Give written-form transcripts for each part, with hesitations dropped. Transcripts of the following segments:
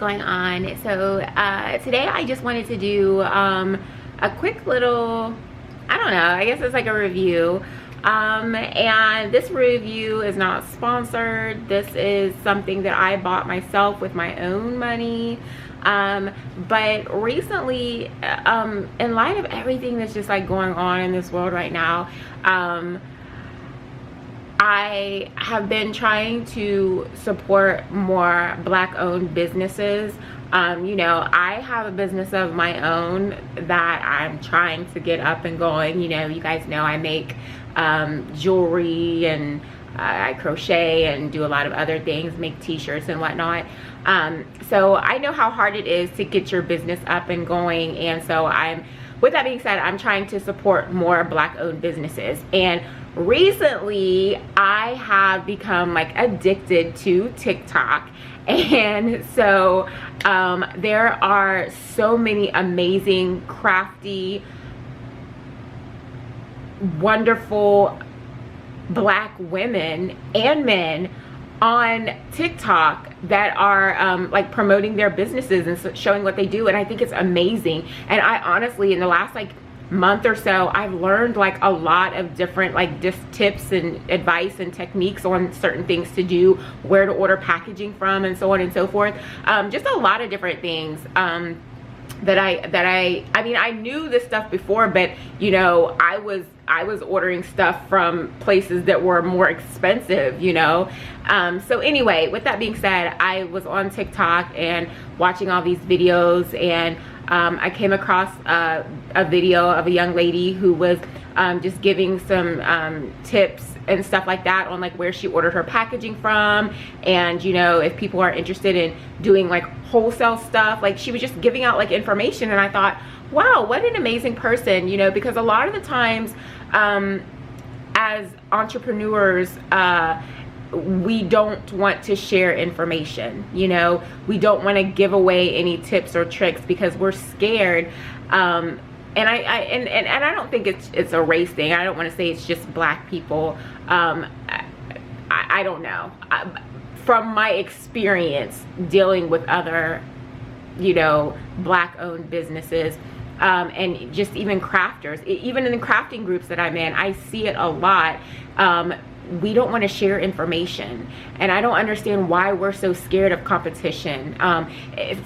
going on? So today I just wanted to do a quick little, I don't know, I guess it's like a review. And this review is not sponsored. This is something that I bought myself with my own money. But recently, in light of everything that's just like going on in this world right now, I have been trying to support more Black-owned businesses. You know, I have a business of my own that I'm trying to get up and going. You know, you guys know I make jewelry, and I crochet and do a lot of other things, make t-shirts and whatnot. So I know how hard it is to get your business up and going, and so with that being said, I'm trying to support more Black-owned businesses. And recently I have become like addicted to TikTok, and so there are so many amazing, crafty, wonderful Black women and men on TikTok that are like promoting their businesses and showing what they do, and I think it's amazing. And I honestly, in the last like month or so, I've learned like a lot of different like tips and advice and techniques on certain things to do, where to order packaging from, and so on and so forth. Just a lot of different things that I mean, I knew this stuff before, but you know, I was ordering stuff from places that were more expensive, you know. So anyway, with that being said, I was on TikTok and watching all these videos, and I came across a video of a young lady who was just giving some tips and stuff like that on like where she ordered her packaging from, and you know, if people are interested in doing like wholesale stuff, like she was just giving out like information. And I thought, wow, what an amazing person, you know, because a lot of the times as entrepreneurs, we don't want to share information, you know, we don't want to give away any tips or tricks because we're scared. And I don't think it's a race thing. I don't want to say it's just Black people. I don't know. From my experience dealing with other, you know, Black-owned businesses, and just even crafters, even in the crafting groups that I'm in, I see it a lot. We don't want to share information, and I don't understand why we're so scared of competition.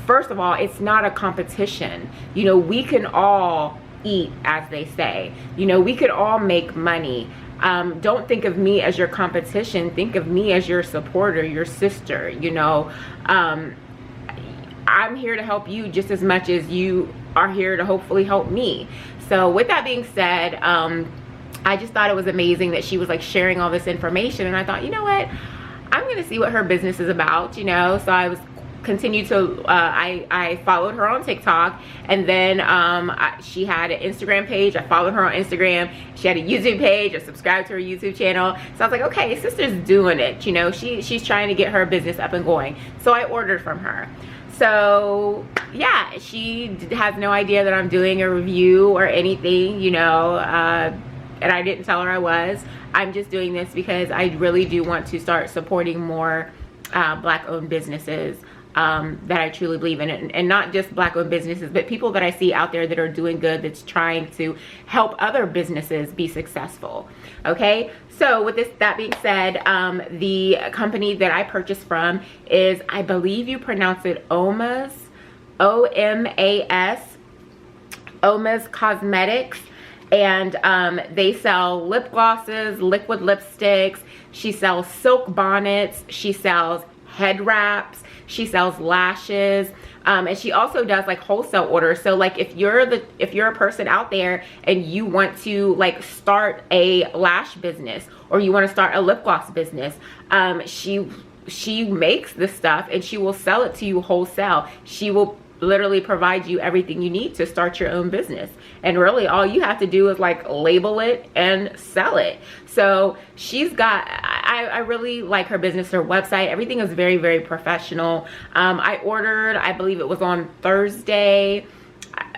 First of all, it's not a competition. You know, we can all eat, as they say. You know, we could all make money. Don't think of me as your competition. Think of me as your supporter, your sister. You know, I'm here to help you just as much as you are here to hopefully help me. So with that being said, I just thought it was amazing that she was like sharing all this information, and I thought, you know what, I'm gonna see what her business is about, you know. So I was continued to I followed her on TikTok, and then she had an Instagram page. I followed her on Instagram. She had a YouTube page. I subscribed to her YouTube channel. So I was like, okay, sister's doing it, you know. She's trying to get her business up and going. So I ordered from her. So yeah, she has no idea that I'm doing a review or anything, you know, and I didn't tell her I was. I'm just doing this because I really do want to start supporting more Black-owned businesses that I truly believe in, and not just Black-owned businesses, but people that I see out there that are doing good, that's trying to help other businesses be successful. Okay, so with that being said, the company that I purchased from is, I believe you pronounce it Omas, O-M-A-S, Omascosmetics. And they sell lip glosses, liquid lipsticks. She sells silk bonnets. She sells head wraps. She sells lashes. And she also does like wholesale orders. So like if you're a person out there and you want to like start a lash business, or you want to start a lip gloss business, she makes this stuff and she will sell it to you wholesale. She will literally provide you everything you need to start your own business, and really all you have to do is like label it and sell it. So she's got, I really like her business, her website, everything is very, very professional. I ordered, I believe it was on Thursday.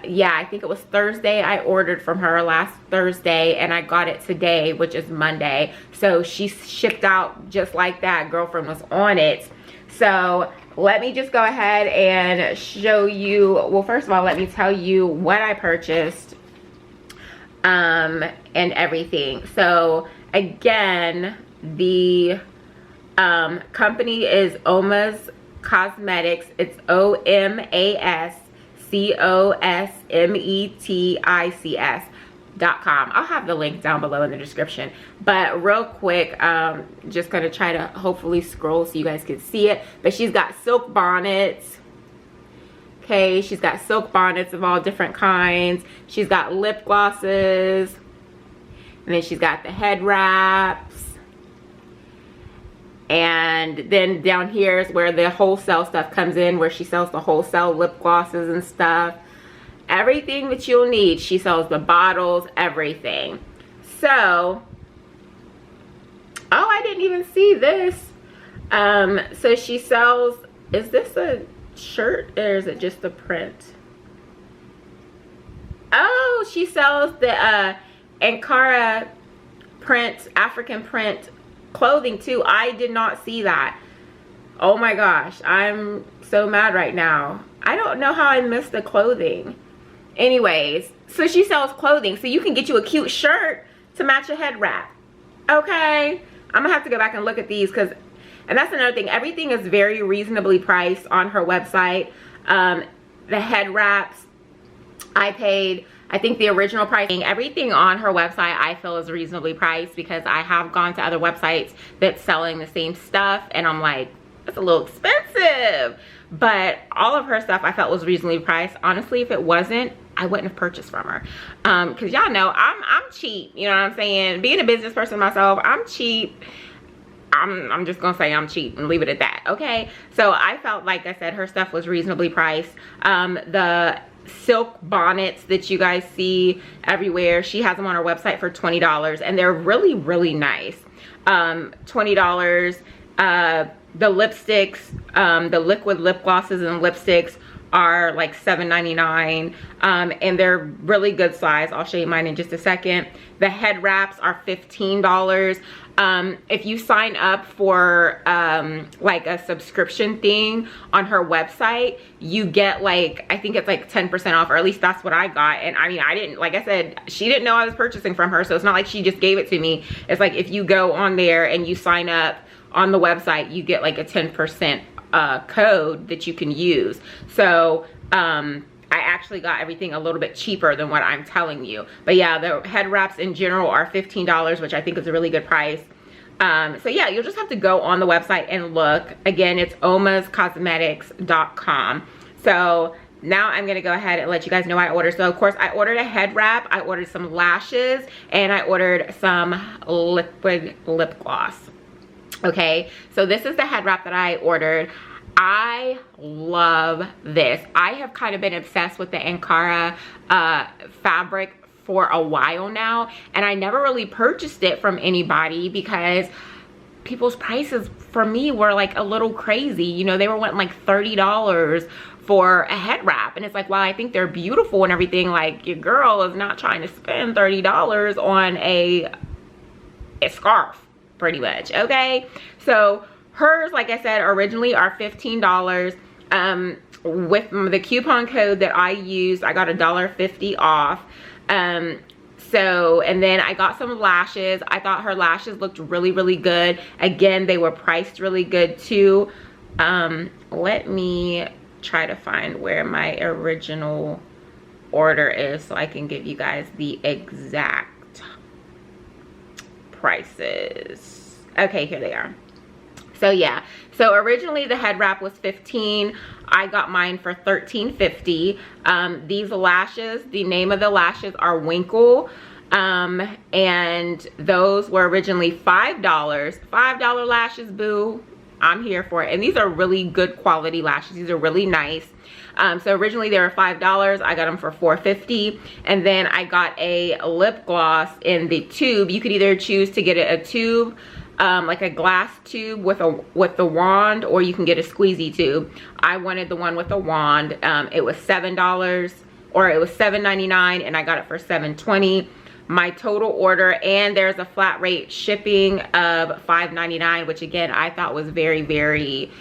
Yeah, I think it was Thursday. I ordered from her last Thursday, and I got it today, which is Monday. So she shipped out just like that. Girlfriend was on it. So let me just go ahead and show you, well, first of all, let me tell you what I purchased and everything. So again, the company is Omascosmetics. It's Omascosmetics.com. I'll have the link down below in the description. But real quick, just gonna try to hopefully scroll so you guys can see it. But she's got silk bonnets. Okay, she's got silk bonnets of all different kinds. She's got lip glosses. And then she's got the head wraps. And then down here is where the wholesale stuff comes in, where she sells the wholesale lip glosses and stuff. Everything that you'll need. She sells the bottles, everything. So, oh, I didn't even see this. So she sells, is this a shirt or is it just the print? Oh, she sells the Ankara print, African print clothing too. I did not see that. Oh my gosh, I'm so mad right now. I don't know how I missed the clothing. Anyways, so she sells clothing, so you can get you a cute shirt to match a head wrap. Okay, I'm gonna have to go back and look at these, because, and that's another thing, everything is very reasonably priced on her website. The head wraps, I paid, I think the original pricing, everything on her website I feel is reasonably priced, because I have gone to other websites that's selling the same stuff and I'm like, it's a little expensive. But all of her stuff I felt was reasonably priced. Honestly, if it wasn't, I wouldn't have purchased from her. Because y'all know I'm cheap, you know what I'm saying? Being a business person myself, I'm cheap. I'm just gonna say I'm cheap and leave it at that, okay? So I felt, like I said, her stuff was reasonably priced. The silk bonnets that you guys see everywhere, she has them on her website for $20, and they're really, really nice. $20. The lipsticks, the liquid lip glosses and lipsticks are like $7.99, and they're really good size. I'll show you mine in just a second. The head wraps are $15. If you sign up for like a subscription thing on her website, you get like, I think it's like 10% off, or at least that's what I got. And I mean, I didn't, like I said, she didn't know I was purchasing from her, so it's not like she just gave it to me. It's like if you go on there and you sign up on the website, you get like a 10% code that you can use. So I actually got everything a little bit cheaper than what I'm telling you. But yeah, the head wraps in general are $15, which I think is a really good price. So yeah, you'll just have to go on the website and look. Again, it's Omascosmetics.com. So now I'm gonna go ahead and let you guys know what I ordered. So of course I ordered a head wrap, I ordered some lashes, and I ordered some liquid lip gloss. Okay, so this is the head wrap that I ordered. I love this. I have kind of been obsessed with the Ankara fabric for a while now, and I never really purchased it from anybody because people's prices for me were like a little crazy. You know, they were wanting like $30 for a head wrap, and it's like, while I think they're beautiful and everything, like, your girl is not trying to spend $30 on a scarf, pretty much. Okay, so hers, like I said, originally are $15. With the coupon code that I used, I got $1.50 off. So, and then I got some lashes. I thought her lashes looked really, really good. Again, they were priced really good too. Let me try to find where my original order is so I can give you guys the exact prices. Okay, here they are. So yeah, so originally the head wrap was $15. I got mine for $13.50. These lashes, the name of the lashes are Winkle, and those were originally $5. $5 lashes, boo. I'm here for it. And these are really good quality lashes. These are really nice. So originally they were $5. I got them for $4.50. And then I got a lip gloss in the tube. You could either choose to get a tube, like a glass tube with the wand, or you can get a squeezy tube. I wanted the one with the wand. It was $7, or it was $7.99, and I got it for $7.20. My total order, and there's a flat rate shipping of $5.99, which again I thought was very, very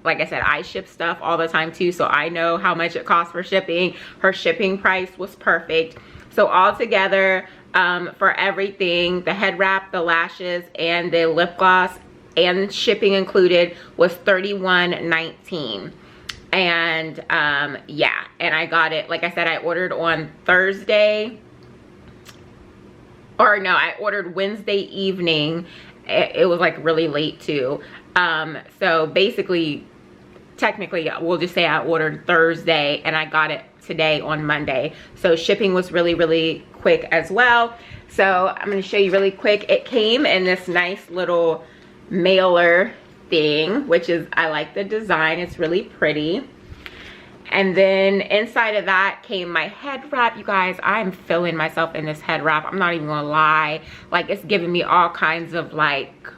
Like I said, I ship stuff all the time too, so I know how much it costs for shipping. Her shipping price was perfect. So all together, for everything, the head wrap, the lashes, and the lip gloss, and shipping included, was $31.19. And yeah, and I got it, like I said, I ordered on Thursday, or no, I ordered Wednesday evening. It was like really late too. So basically, technically, we'll just say I ordered Thursday and I got it today on Monday. So shipping was really, really quick as well. So I'm going to show you really quick. It came in this nice little mailer thing, which is, I like the design. It's really pretty. And then inside of that came my head wrap. You guys, I'm feeling myself in this head wrap. I'm not even gonna lie. Like, it's giving me all kinds of, like,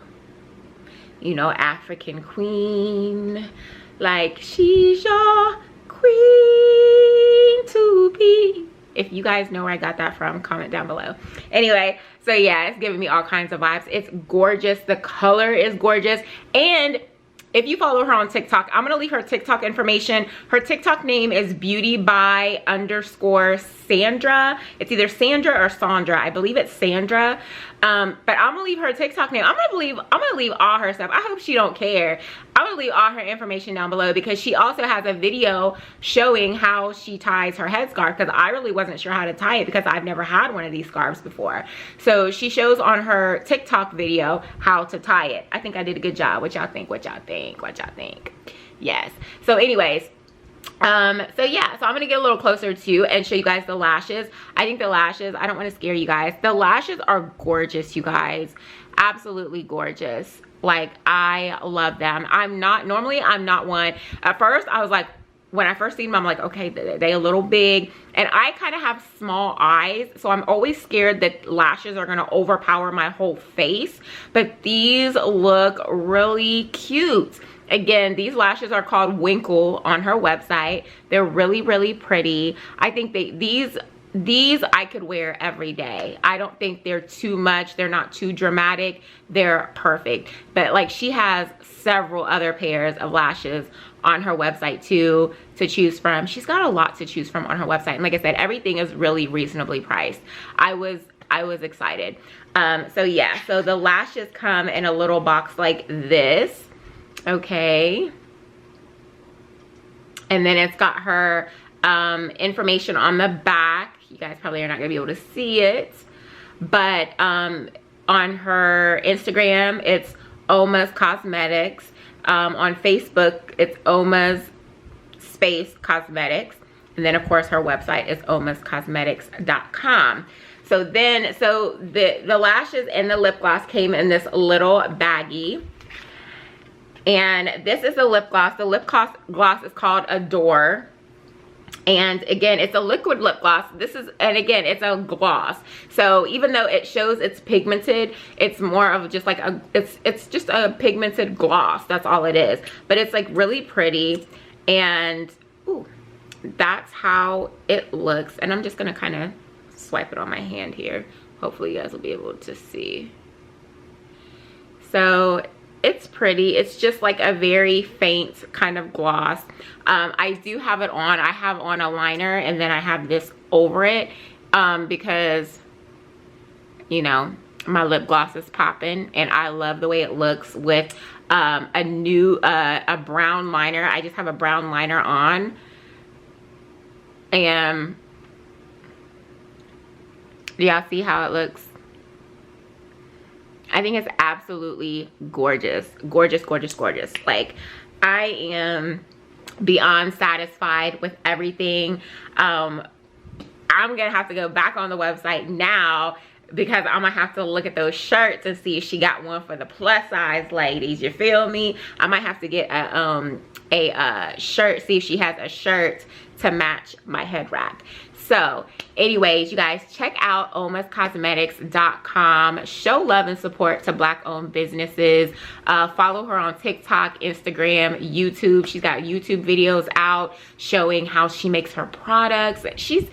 you know, African queen. Like, she's your queen to be. If you guys know where I got that from, comment down below. Anyway, so yeah, it's giving me all kinds of vibes. It's gorgeous. The color is gorgeous. And if you follow her on TikTok, I'm gonna leave her TikTok information. Her TikTok name is BeautybySandra. It's either Sandra or Sandra. I believe it's Sandra. But I'm gonna leave her TikTok name. I'm gonna leave all her stuff. I hope she don't care. I'm gonna leave all her information down below, because she also has a video showing how she ties her headscarf, because I really wasn't sure how to tie it because I've never had one of these scarves before. So she shows on her TikTok video how to tie it. I think I did a good job. What y'all think? What y'all think? What y'all think? Yes. So anyways, so yeah, so I'm gonna get a little closer too and show you guys the lashes. I think the lashes, I don't want to scare you guys, the lashes are gorgeous, you guys. Absolutely gorgeous. Like, I love them. Normally I'm not one. At first I was like, when I first seen them, I'm like, okay, they a little big, and I kind of have small eyes, so I'm always scared that lashes are gonna overpower my whole face. But these look really cute. Again, these lashes are called Winkle on her website. They're really, really pretty. I think these I could wear every day. I don't think they're too much. They're not too dramatic. They're perfect. But like, she has several other pairs of lashes on her website too to choose from. She's got a lot to choose from on her website. And like I said, everything is really reasonably priced. I was excited. So yeah, so the lashes come in a little box like this. Okay. And then it's got her information on the back. You guys probably are not gonna be able to see it, but on her Instagram it's Omascosmetics. On Facebook it's Omas Cosmetics, and then of course her website is omascosmetics.com. So the lashes and the lip gloss came in this little baggie. And this is the lip gloss. The lip gloss is called Adore. And again, it's a liquid lip gloss. And again, it's a gloss. So even though it shows it's pigmented, it's more of just like it's just a pigmented gloss. That's all it is. But it's like really pretty. And ooh, that's how it looks. And I'm just gonna kind of swipe it on my hand here. Hopefully you guys will be able to see. So it's pretty. It's just like a very faint kind of gloss. I do have it on. I have on a liner, and then I have this over it because, you know, my lip gloss is popping, and I love the way it looks with a brown liner. I just have a brown liner on, and do y'all see how it looks? I think it's absolutely gorgeous. Gorgeous, gorgeous, gorgeous. Like, I am beyond satisfied with everything. I'm gonna have to go back on the website now, because I'm gonna have to look at those shirts and see if she got one for the plus size ladies. You feel me? I might have to get a shirt, see if she has a shirt to match my head wrap. So anyways, you guys, check out Omascosmetics.com. Show love and support to Black owned businesses. Follow her on TikTok, Instagram, YouTube. She's got YouTube videos out showing how she makes her products. She's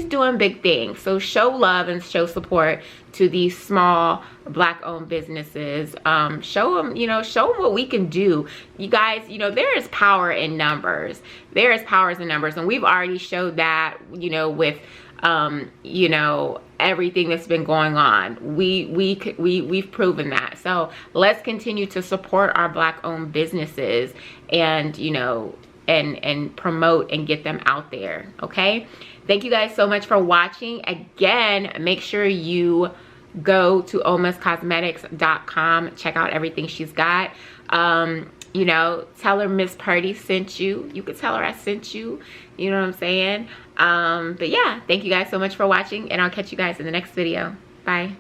doing big things. So show love and show support to these small Black owned businesses. Show them, show them what we can do. You guys, there is power in numbers. There is power in numbers, and we've already showed that, with everything that's been going on. We've proven that. So let's continue to support our Black owned businesses and and promote and get them out there. Okay, thank you guys so much for watching. Again, make sure you go to Omascosmetics.com, check out everything she's got. Tell her Miss Purdy sent you. You could tell her I sent you. You know what I'm saying? But yeah, thank you guys so much for watching, and I'll catch you guys in the next video. Bye.